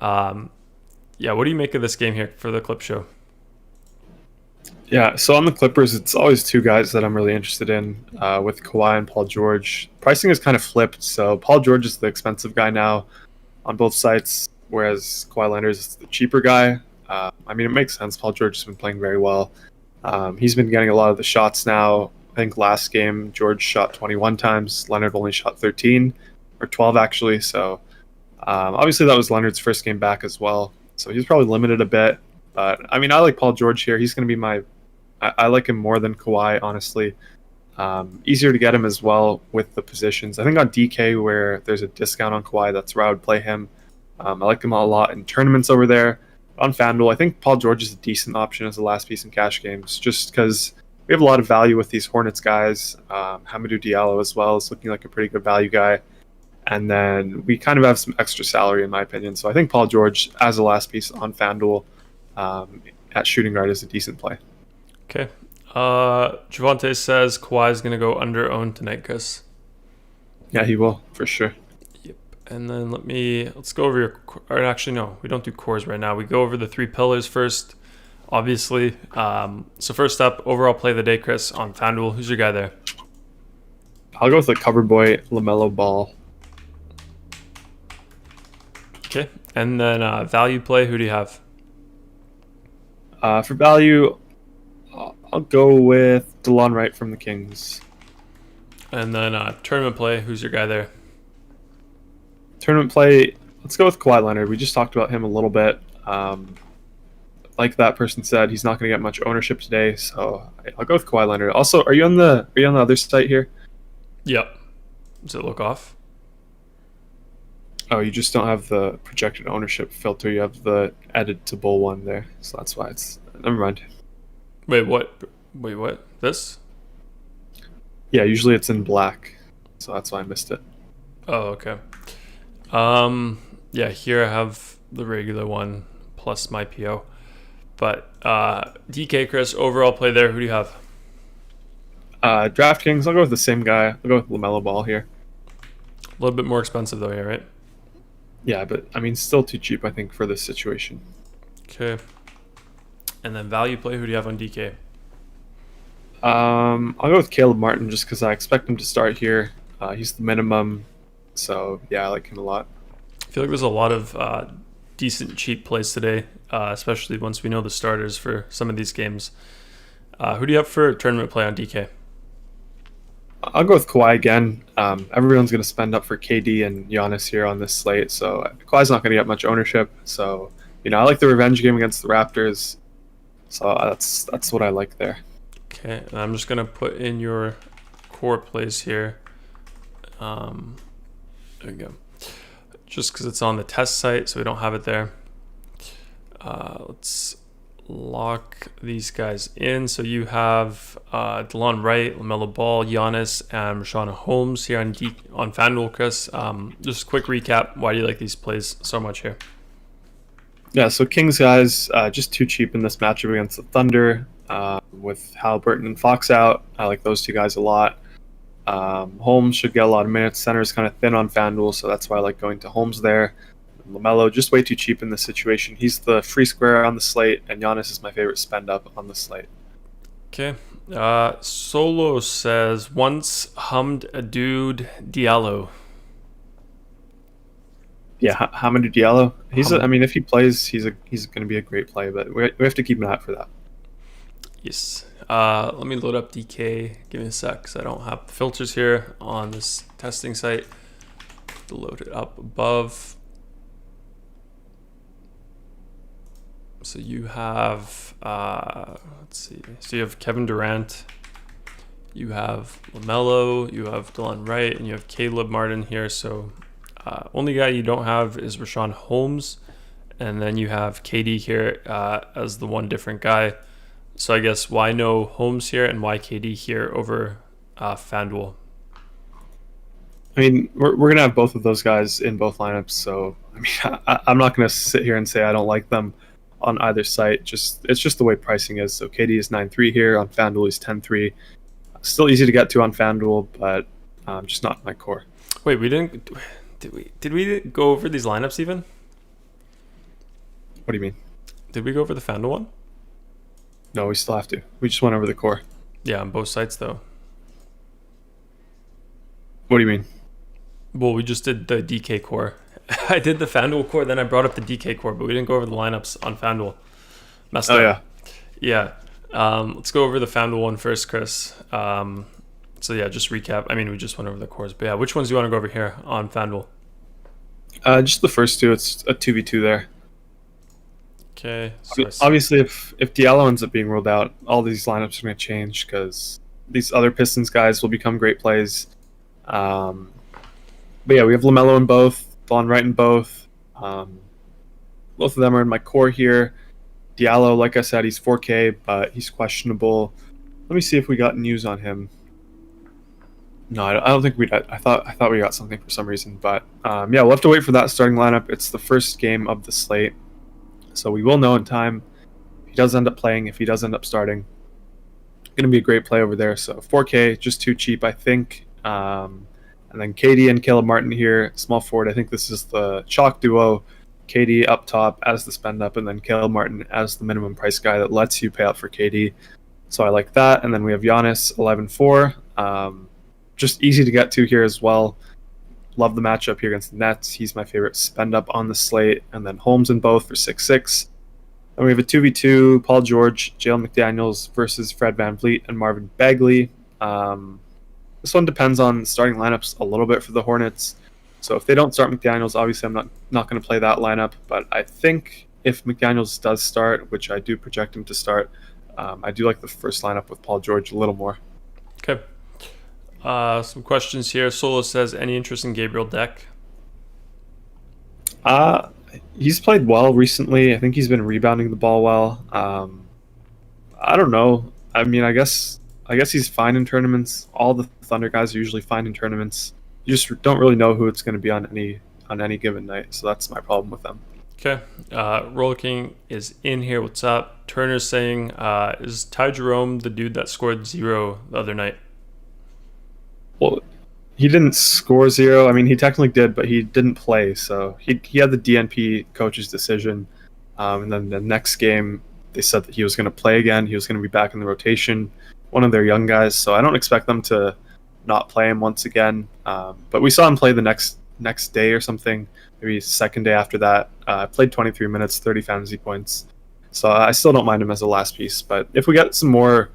Speaker 1: Yeah, what do you make of this game here for the clip show?
Speaker 2: Yeah, so on the Clippers, it's always two guys that I'm really interested in with Kawhi and Paul George. Pricing is kind of flipped, so Paul George is the expensive guy now on both sites, whereas Kawhi Leonard is the cheaper guy. I mean, it makes sense. Paul George has been playing very well. He's been getting a lot of the shots now. I think last game, George shot 21 times. Leonard only shot 13, or 12 actually. So obviously that was Leonard's first game back as well. So he's probably limited a bit. But I mean, I like Paul George here. He's going to be I like him more than Kawhi, honestly. Easier to get him as well with the positions. I think on DK, where there's a discount on Kawhi, that's where I would play him. I like him a lot in tournaments over there. On FanDuel, I think Paul George is a decent option as the last piece in cash games, just because we have a lot of value with these Hornets guys. Hamidou Diallo as well is looking like a pretty good value guy. And then we kind of have some extra salary, in my opinion. So I think Paul George, as a last piece on FanDuel, at shooting guard is a decent play.
Speaker 1: Okay. Javante says Kawhi is going to go under owned tonight, Chris.
Speaker 2: Yeah, he will, for sure.
Speaker 1: Yep. And then let's go over or actually, no, we don't do cores right now. We go over the three pillars first, obviously. So first up, overall play of the day, Chris, on FanDuel. Who's your guy there?
Speaker 2: I'll go with the cover boy, LaMelo Ball.
Speaker 1: Okay. And then value play, who do you have?
Speaker 2: For value, I'll go with DeLon Wright from the Kings.
Speaker 1: And then tournament play, who's your guy there?
Speaker 2: Tournament play, let's go with Kawhi Leonard. We just talked about him a little bit. Like that person said, he's not going to get much ownership today, so I'll go with Kawhi Leonard. Also, are you on the other site here?
Speaker 1: Yep. Does it look off?
Speaker 2: Oh, you just don't have the projected ownership filter. You have the editable one there, so that's why it's. Never mind.
Speaker 1: Wait, what? This?
Speaker 2: Yeah, usually it's in black, so that's why I missed it.
Speaker 1: Oh, okay. Yeah, here I have the regular one plus my PO. But DK, Chris, overall play there, who do you have?
Speaker 2: DraftKings, I'll go with the same guy. I'll go with LaMelo Ball here.
Speaker 1: A little bit more expensive though here, right?
Speaker 2: Yeah, but I mean, still too cheap, I think, for this situation.
Speaker 1: Okay. And then value play, who do you have on DK?
Speaker 2: I'll go with Caleb Martin just because I expect him to start here. He's the minimum, so yeah, I like him a lot.
Speaker 1: I feel like there's a lot of decent cheap plays today, especially once we know the starters for some of these games. Who do you have for tournament play on DK?
Speaker 2: I'll go with Kawhi again. Everyone's going to spend up for KD and Giannis here on this slate, so Kawhi's not going to get much ownership. So, I like the revenge game against the Raptors. So that's what I like there.
Speaker 1: Okay, and I'm just going to put in your core plays here. There we go. Just because it's on the test site, so we don't have it there. Let's lock these guys in. So you have DeLon Wright, LaMelo Ball, Giannis, and Rashawn Holmes here on FanDuel, Chris. Just a quick recap. Why do you like these plays so much here?
Speaker 2: Yeah, so Kings guys, just too cheap in this matchup against the Thunder. With Halliburton and Fox out, I like those two guys a lot. Holmes should get a lot of minutes. Center is kind of thin on FanDuel, so that's why I like going to Holmes there. LaMelo, just way too cheap in this situation. He's the free square on the slate, and Giannis is my favorite spend up on the slate.
Speaker 1: Okay. Solo says, once hummed a dude Diallo.
Speaker 2: Yeah, Hamidou Diallo. If he plays, he's going to be a great play, but we have to keep an eye out for that.
Speaker 1: Yes. Let me load up DK. Give me a sec, because I don't have the filters here on this testing site. To load it up above. So you have, let's see. So you have Kevin Durant, you have LaMelo, you have Delon Wright, and you have Caleb Martin here. So only guy you don't have is Rashawn Holmes. And then you have KD here as the one different guy. So I guess why no Holmes here and why KD here over FanDuel?
Speaker 2: I mean, we're going to have both of those guys in both lineups. So, I mean, I'm not going to sit here and say I don't like them on either site. It's just the way pricing is. So KD is 9.3 here. On FanDuel, he's 10.3. Still easy to get to on FanDuel, but just not my core.
Speaker 1: Wait, did we go over these lineups even?
Speaker 2: What do you mean?
Speaker 1: Did we go over the FanDuel one?
Speaker 2: No, we still have to. We just went over the core.
Speaker 1: Yeah, on both sites though.
Speaker 2: What do you mean?
Speaker 1: Well, we just did the DK core. I did the FanDuel core, then I brought up the DK core, but we didn't go over the lineups on FanDuel. Messed up.
Speaker 2: Oh,
Speaker 1: yeah. Let's go over the FanDuel one first, Chris. So yeah, just recap. I mean, we just went over the cores, but yeah, which ones do you want to go over here on FanDuel?
Speaker 2: Just the first two. It's a 2v2 there.
Speaker 1: Okay.
Speaker 2: Obviously, if Diallo ends up being ruled out, all these lineups are going to change because these other Pistons guys will become great plays. But yeah, we have LaMelo in both, Delon Wright in both. Both of them are in my core here. Diallo, like I said, he's 4K, but he's questionable. Let me see if we got news on him. No, I don't think we did. I thought we got something for some reason, but yeah, we'll have to wait for that starting lineup. It's the first game of the slate, so we will know in time if he does end up playing, if he does end up starting. Going to be a great play over there. So 4K, just too cheap, I think. And then KD and Caleb Martin here, small forward. I think this is the chalk duo. KD up top as the spend up, and then Caleb Martin as the minimum price guy that lets you pay out for KD. So I like that. And then we have Giannis 11-4. Just easy to get to here as well. Love the matchup here against the Nets. He's my favorite spend up on the slate. And then Holmes in both for 6-6. And we have a 2v2, Paul George, Jalen McDaniels versus Fred VanVleet and Marvin Bagley. This one depends on starting lineups a little bit for the Hornets. So if they don't start McDaniels, obviously I'm not going to play that lineup. But I think if McDaniels does start, which I do project him to start, I do like the first lineup with Paul George a little more.
Speaker 1: Okay. Some questions here. Solo says, any interest in Gabriel Deck?
Speaker 2: He's played well recently. I think he's been rebounding the ball well. I don't know. I mean, I guess he's fine in tournaments. All the Thunder guys are usually fine in tournaments. You just don't really know who it's going to be on any given night. So that's my problem with them.
Speaker 1: Okay. Roller King is in here. What's up? Turner's saying, is Ty Jerome the dude that scored 0 the other night?
Speaker 2: Well, he didn't score 0. I mean, he technically did, but he didn't play. So he had the DNP coach's decision. And then the next game, they said that he was going to play again. He was going to be back in the rotation. One of their young guys. So I don't expect them to not play him once again. But we saw him play the next day or something, maybe second day after that. Played 23 minutes, 30 fantasy points. So I still don't mind him as a last piece. But if we get some more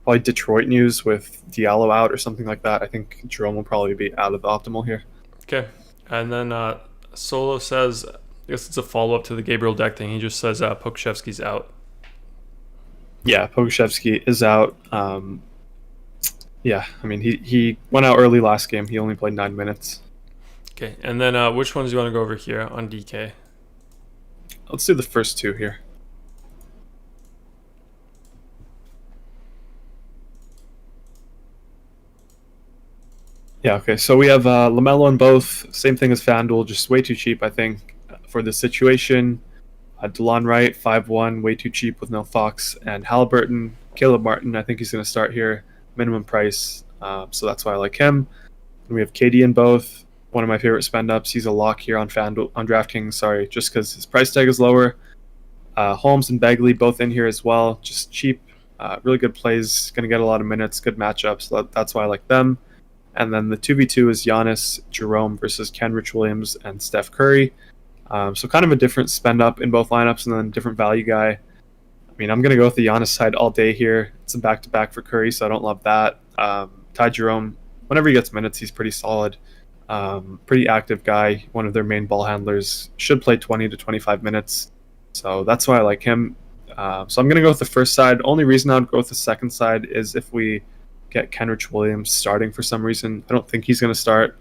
Speaker 2: probably Detroit news with Diallo out or something like that, I think Jerome will probably be out of the optimal here.
Speaker 1: Okay. And then Solo says, I guess it's a follow-up to the Gabriel Deck thing. He just says Pokuševski's out.
Speaker 2: Yeah, Pokuševski is out. Yeah, I mean, he went out early last game. He only played 9 minutes.
Speaker 1: Okay, and then which ones do you want to go over here on DK?
Speaker 2: Let's do the first two here. Yeah, okay, so we have LaMelo in both. Same thing as FanDuel, just way too cheap, I think, for this situation. Delon Wright, 5-1, way too cheap with no Fox. And Halliburton, Caleb Martin, I think he's going to start here. Minimum price, so that's why I like him. And we have KD in both. One of my favorite spend-ups. He's a lock here on FanDuel, on DraftKings, just because his price tag is lower. Holmes and Bagley both in here as well. Just cheap, really good plays. Going to get a lot of minutes, good matchups. So that's why I like them. And then the 2v2 is Giannis, Jerome versus Kenrich Williams and Steph Curry. So kind of a different spend-up in both lineups and then different value guy. I mean, I'm going to go with the Giannis side all day here. It's a back-to-back for Curry, so I don't love that. Ty Jerome, whenever he gets minutes, he's pretty solid. Pretty active guy, one of their main ball handlers. Should play 20 to 25 minutes. So that's why I like him. So I'm going to go with the first side. Only reason I would go with the second side is if we get Kenrich Williams starting for some reason. I don't think he's going to start.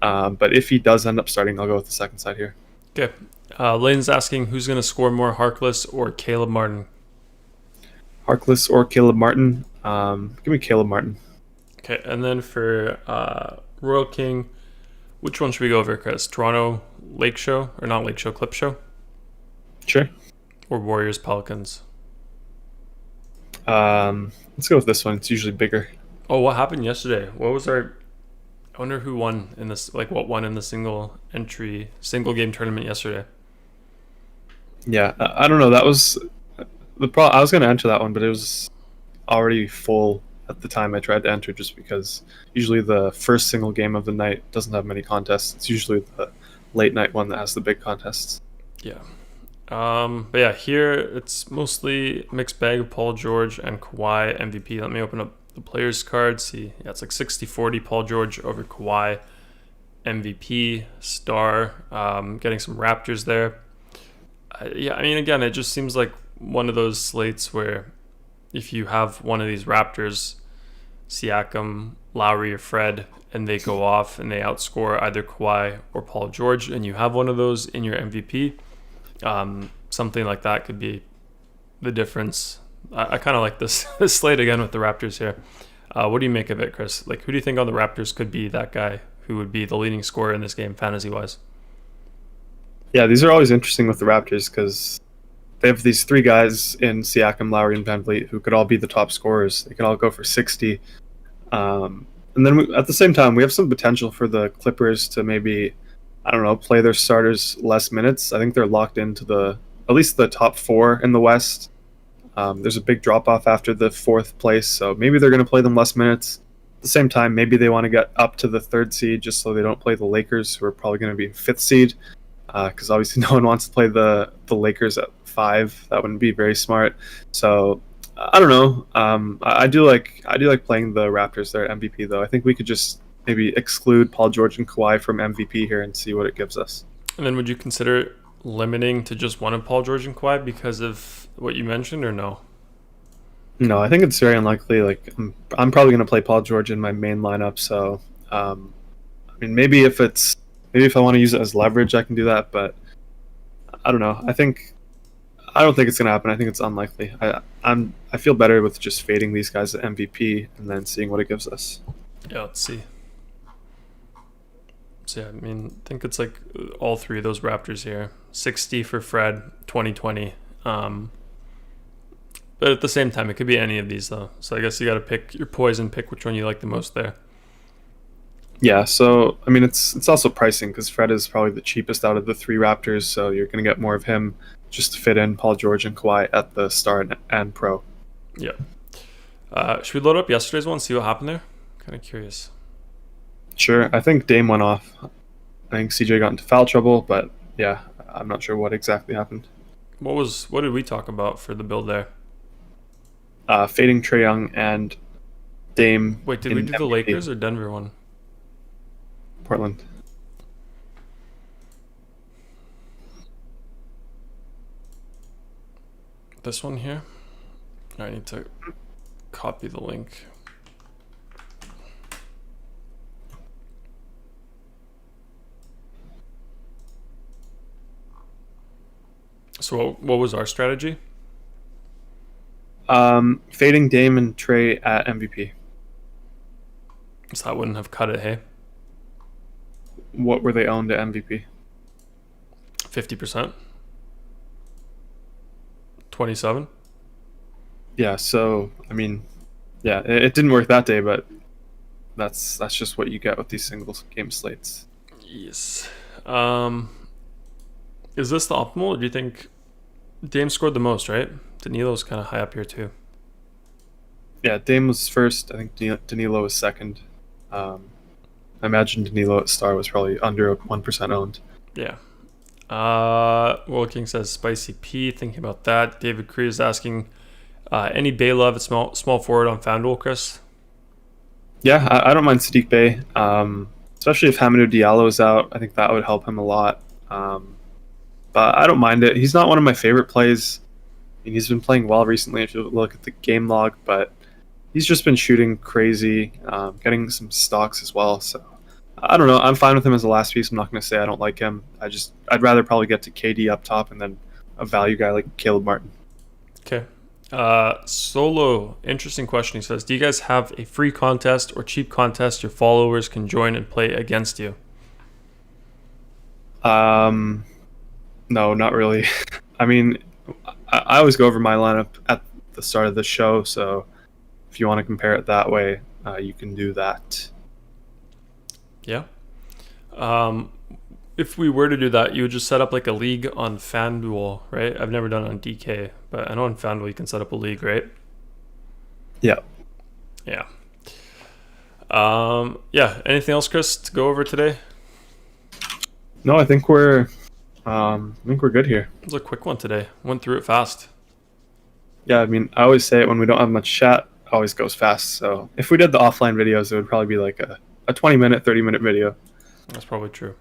Speaker 2: But if he does end up starting, I'll go with the second side here.
Speaker 1: Okay. Lane's asking who's going to score more, Harkless or Caleb Martin?
Speaker 2: Harkless or Caleb Martin? Give me Caleb Martin.
Speaker 1: Okay, and then for Royal King, which one should we go over, Chris? Toronto Lake Show, or not Lake Show, Clip Show?
Speaker 2: Sure.
Speaker 1: Or Warriors Pelicans?
Speaker 2: Let's go with this one. It's usually bigger.
Speaker 1: Oh, what happened yesterday? What was our... I wonder who won in this, like what won in the single game tournament yesterday.
Speaker 2: Yeah, I don't know. That was I was going to enter that one, but it was already full at the time I tried to enter, just because usually the first single game of the night doesn't have many contests. It's usually the late night one that has the big contests.
Speaker 1: Yeah. But yeah, here it's mostly mixed bag of Paul George and Kawhi MVP. Let me open up the players card. See, yeah, it's like 60-40 Paul George over Kawhi MVP star. Getting some Raptors there. Yeah, I mean, again, it just seems like one of those slates where if you have one of these Raptors, Siakam, Lowry, or Fred, and they go off and they outscore either Kawhi or Paul George, and you have one of those in your MVP, something like that could be the difference. I kind of like this slate again with the Raptors here. What do you make of it, Chris? Like, who do you think on the Raptors could be that guy who would be the leading scorer in this game, fantasy-wise?
Speaker 2: Yeah, these are always interesting with the Raptors because they have these three guys in Siakam, Lowry, and VanVleet who could all be the top scorers. They could all go for 60. And then at the same time, we have some potential for the Clippers to maybe, I don't know, play their starters less minutes. I think they're locked into at least the top four in the West. There's a big drop-off after the fourth place, so maybe they're going to play them less minutes. At the same time, maybe they want to get up to the third seed just so they don't play the Lakers, who are probably going to be fifth seed, because obviously no one wants to play the Lakers at 5. That wouldn't be very smart. So I don't know. I do like playing the Raptors there at MVP, though. I think we could just maybe exclude Paul George and Kawhi from MVP here and see what it gives us. And
Speaker 1: then would you consider limiting to just one of Paul George and Kawhi because of what you mentioned, or no?
Speaker 2: No, I think it's very unlikely. Like I'm probably going to play Paul George in my main lineup. So I mean, maybe if I want to use it as leverage, I can do that. But I don't know. I don't think it's going to happen. I think it's unlikely. I feel better with just fading these guys at MVP and then seeing what it gives us.
Speaker 1: Yeah, let's see. So yeah, I mean, I think it's like all three of those Raptors here. 60 for Fred, 2020. But at the same time, it could be any of these though. So I guess you got to pick your poison, pick which one you like the most there.
Speaker 2: Yeah, so I mean, it's also pricing because Fred is probably the cheapest out of the three Raptors, so you're going to get more of him just to fit in Paul George and Kawhi at the star and pro.
Speaker 1: Yeah. Should we load up yesterday's one, see what happened there? Kind of curious.
Speaker 2: Sure. I think Dame went off. I think CJ got into foul trouble, but yeah, I'm not sure what exactly happened.
Speaker 1: What did we talk about for the build there?
Speaker 2: Fading Trae Young and Dame.
Speaker 1: Wait, did we do the Lakers or Denver one?
Speaker 2: Portland.
Speaker 1: This one here? I need to copy the link. So what was our strategy?
Speaker 2: Fading Dame and Trae at MVP.
Speaker 1: So that wouldn't have cut it, hey?
Speaker 2: What were they owned at MVP?
Speaker 1: 50%. 27.
Speaker 2: Yeah, so I mean, yeah, it didn't work that day, but that's just what you get with these single game slates.
Speaker 1: Yes. Is this the optimal? Or do you think Dame scored the most, right? Danilo's kind of high up here too.
Speaker 2: Yeah, Dame was first. I think Danilo was second. I imagine Danilo at star was probably under 1% owned.
Speaker 1: Yeah. Will King says Spicy P. Thinking about that. David Cree is asking any Bay love at small forward on FanDuel, Chris?
Speaker 2: Yeah, I don't mind Sadiq Bey, especially if Hamidou Diallo is out. I think that would help him a lot. but I don't mind it. He's not one of my favorite plays. I mean, he's been playing well recently if you look at the game log, but he's just been shooting crazy, getting some stocks as well. So I don't know. I'm fine with him as a last piece. I'm not going to say I don't like him. I'd rather probably get to KD up top and then a value guy like Caleb Martin.
Speaker 1: Okay. Solo, interesting question. He says, do you guys have a free contest or cheap contest your followers can join and play against you?
Speaker 2: No, not really. I mean, I always go over my lineup at the start of the show, so if you want to compare it that way, you can do that.
Speaker 1: Yeah. If we were to do that, you would just set up like a league on FanDuel, right? I've never done it on DK, but I know on FanDuel you can set up a league, right?
Speaker 2: Yeah.
Speaker 1: Yeah. Yeah. Anything else, Chris, to go over today?
Speaker 2: No, I think we're good here.
Speaker 1: It was a quick one today. Went through it fast.
Speaker 2: Yeah, I mean, I always say it when we don't have much chat, it always goes fast. So if we did the offline videos, it would probably be like a 20-minute, 30-minute video.
Speaker 1: That's probably true.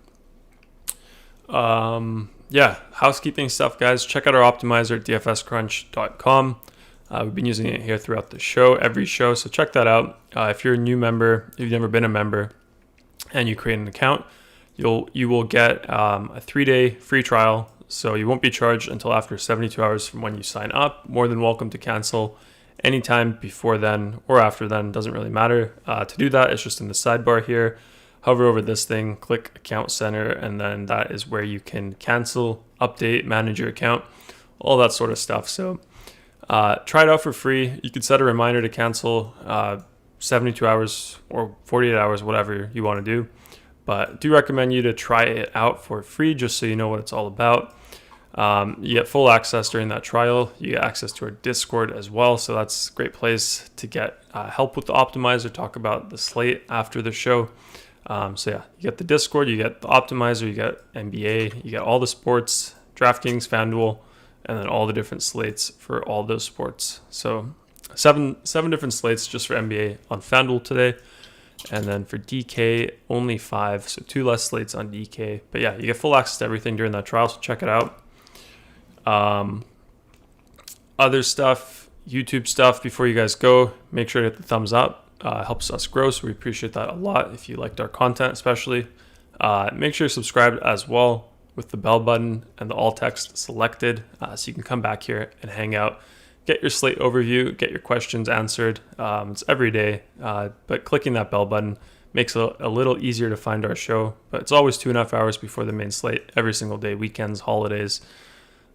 Speaker 1: Yeah, housekeeping stuff, guys. Check out our optimizer at dfscrunch.com. We've been using it here throughout the show, every show, so check that out. If you're a new member, if you've never been a member, and you create an account, you will get a 3-day free trial, so you won't be charged until after 72 hours from when you sign up. More than welcome to cancel anytime before then or after then, doesn't really matter. To do that, it's just in the sidebar here. Hover over this thing, click Account Center, and then that is where you can cancel, update, manage your account, all that sort of stuff. So try it out for free. You could set a reminder to cancel 72 hours or 48 hours, whatever you want to do. But do recommend you to try it out for free just so you know what it's all about. You get full access during that trial. You get access to our Discord as well. So that's a great place to get help with the optimizer, talk about the slate after the show. So yeah, you get the Discord, you get the optimizer, you get NBA, you get all the sports, DraftKings, FanDuel, and then all the different slates for all those sports. So seven different slates just for NBA on FanDuel today. And then for DK, only 5. So 2 less slates on DK. But yeah, you get full access to everything during that trial. So check it out. Other stuff, YouTube stuff, before you guys go, make sure to hit the thumbs up. Helps us grow, so we appreciate that a lot. If you liked our content especially, make sure you're subscribed as well with the bell button and the all text selected, so you can come back here and hang out, get your slate overview, get your questions answered. It's every day, but clicking that bell button makes it a little easier to find our show. But it's always 2.5 hours before the main slate every single day, weekends, holidays.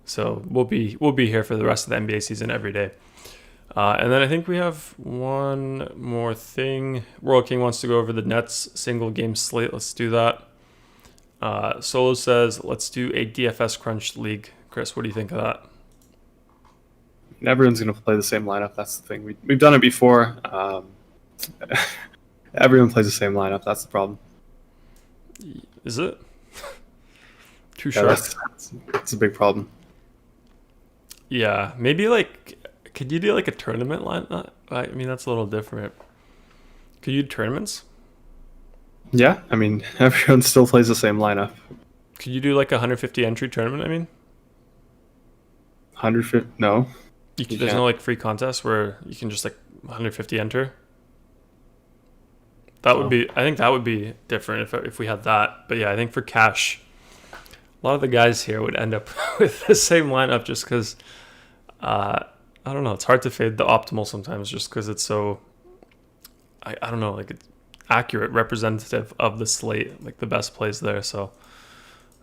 Speaker 1: So we'll be here for the rest of the NBA season every day. And then I think we have one more thing. Royal King wants to go over the Nets single game slate. Let's do that. Solo says, let's do a DFS Crunch League. Chris, what do you think of that?
Speaker 2: Everyone's going to play the same lineup. That's the thing. We've done it before. Everyone plays the same lineup. That's the problem.
Speaker 1: Is it? Too sharp.
Speaker 2: That's a big problem.
Speaker 1: Yeah, maybe like... Could you do like a tournament line? I mean, that's a little different. Could you do tournaments?
Speaker 2: Yeah, I mean, everyone still plays the same lineup.
Speaker 1: Could you do like a 150 entry tournament? I mean,
Speaker 2: 150? No.
Speaker 1: There's no like free contest where you can just like 150 enter. That would be. I think that would be different if we had that. But yeah, I think for cash, a lot of the guys here would end up with the same lineup just because. I don't know. It's hard to fade the optimal sometimes just because it's so, I don't know, like it's accurate, representative of the slate, like the best plays there. So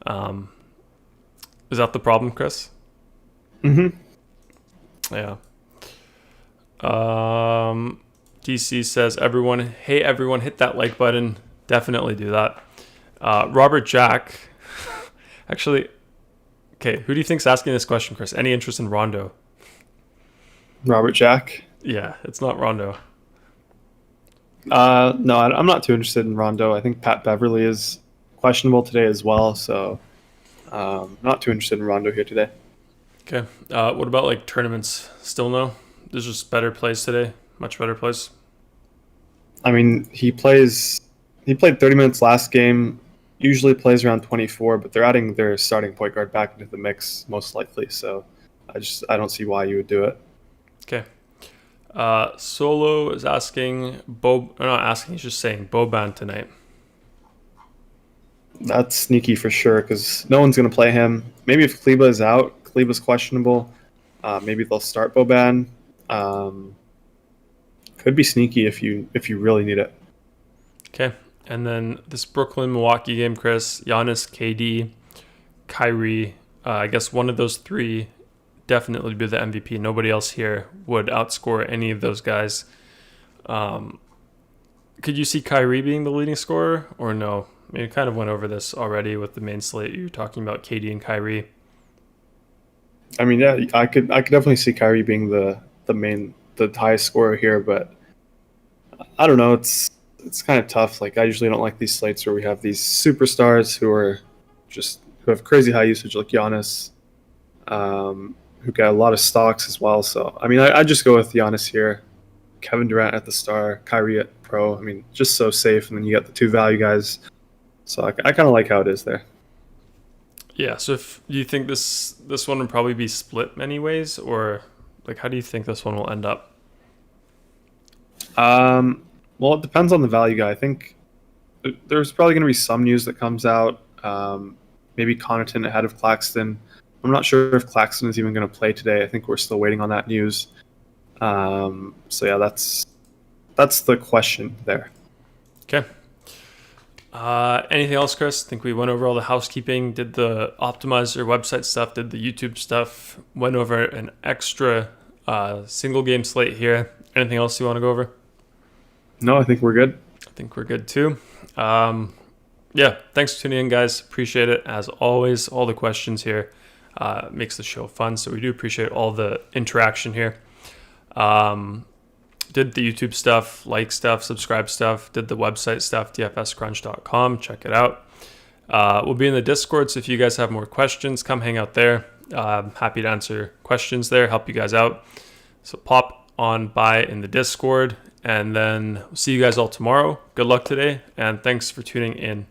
Speaker 1: is that the problem, Chris?
Speaker 2: Mm-hmm.
Speaker 1: Yeah. DC says, everyone, hit that like button. Definitely do that. Robert Jack, actually, okay, who do you think's asking this question, Chris? Any interest in Rondo?
Speaker 2: Robert Jack?
Speaker 1: Yeah, it's not Rondo.
Speaker 2: No, I'm not too interested in Rondo. I think Pat Beverly is questionable today as well, so not too interested in Rondo here today.
Speaker 1: Okay. What about like tournaments? Still no? There's just better plays today. Much better plays.
Speaker 2: I mean, he played 30 minutes last game. usually plays around 24, but they're adding their starting point guard back into the mix most likely. So I don't see why you would do it.
Speaker 1: Okay. Solo is asking not asking, he's just saying Boban tonight.
Speaker 2: That's sneaky for sure because no one's going to play him. Maybe if Kleba is out, Kleba's questionable. Maybe they'll start Boban. Could be sneaky if you really need it.
Speaker 1: Okay. And then this Brooklyn-Milwaukee game, Chris, Giannis, KD, Kyrie. I guess one of those three definitely be the MVP. Nobody else here would outscore any of those guys. Could you see Kyrie being the leading scorer or no? I mean, we kind of went over this already with the main slate. You're talking about KD and Kyrie.
Speaker 2: I mean, yeah, I could definitely see Kyrie being the highest scorer here, but I don't know. It's kind of tough. Like I usually don't like these slates where we have these superstars who have crazy high usage, like Giannis, who got a lot of stocks as well. So I mean, I just go with Giannis here, Kevin Durant at the star, Kyrie at pro. I mean, just so safe, and then you got the two value guys. So I kind of like how it is there.
Speaker 1: Yeah. So if you think this one would probably be split many ways, or like how do you think this one will end up?
Speaker 2: Well, it depends on the value guy. I think there's probably going to be some news that comes out. Maybe Connaughton ahead of Claxton. I'm not sure if Claxton is even going to play today. I think we're still waiting on that news. So yeah, that's the question there.
Speaker 1: Okay. Anything else, Chris? I think we went over all the housekeeping, did the optimizer website stuff, did the YouTube stuff, went over an extra single game slate here. Anything else you want to go over?
Speaker 2: No, I think we're good.
Speaker 1: I think we're good too. Yeah, thanks for tuning in, guys. Appreciate it. As always, all the questions here makes the show fun. So we do appreciate all the interaction here. Did the YouTube stuff, like stuff, subscribe stuff, did the website stuff, dfscrunch.com. Check it out. We'll be in the Discord, so if you guys have more questions, come hang out there. I'm happy to answer questions there, help you guys out. So pop on by in the Discord, and then we'll see you guys all tomorrow. Good luck today, and thanks for tuning in.